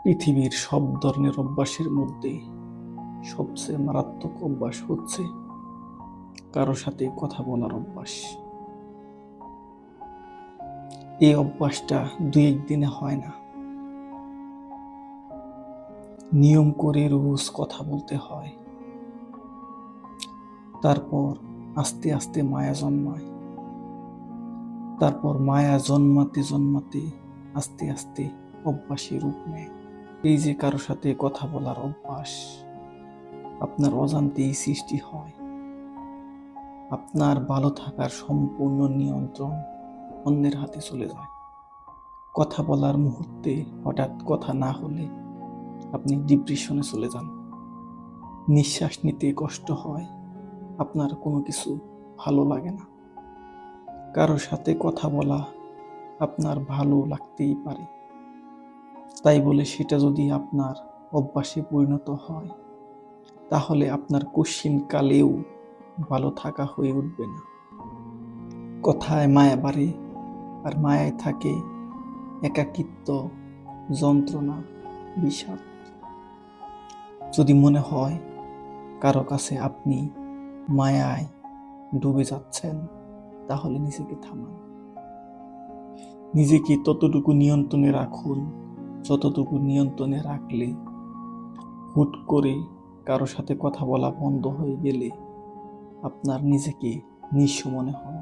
পৃথিবীর সব ধরনের অভ্যাসের মধ্যে সবচেয়ে মারাত্মক অভ্যাস হচ্ছে কারো সাথে কথা বলার অভ্যাস। এই অভ্যাসটা দুই একদিনে হয় না, নিয়ম করে রোজ কথা বলতে হয়। তারপর আস্তে আস্তে মায়া জন্মায়, তারপর মায়া জন্মাতে জন্মাতে আস্তে আস্তে অভ্যাসে রূপ নেয়। এই যে কারো সাথে কথা বলার অভ্যাস আপনার অজান্তেই সৃষ্টি হয়, আপনার ভালো থাকার সম্পূর্ণ নিয়ন্ত্রণ অন্যের হাতে চলে যায়। কথা বলার মুহূর্তে হঠাৎ কথা না হলে আপনি ডিপ্রেশনে চলে যান, নিঃশ্বাস নিতে কষ্ট হয়, আপনার কোনো কিছু ভালো লাগে না। কারো সাথে কথা বলা আপনার ভালো লাগতেই পারে, তাই বলে সেটা যদি আপনার অভ্যাসে পরিণত হয় তাহলে আপনার কঠিন কালেও ভালো থাকা হয়ে উঠবে না। কথায় মায়া বাড়ে, আর মায়ায় থাকে একাকিত্ব, যন্ত্রণা, বিষাদ। যদি মনে হয় কারো কাছে আপনি মায়ায় ডুবে যাচ্ছেন, তাহলে নিজেকে থামান, নিজেকে ততটুকু নিয়ন্ত্রণে রাখুন যতটুকু নিয়ন্ত্রণে রাখলে হুট করে কারো সাথে কথা বলা বন্ধ হয়ে গেলে আপনার নিজেকে নিঃস্ব মনে হয়।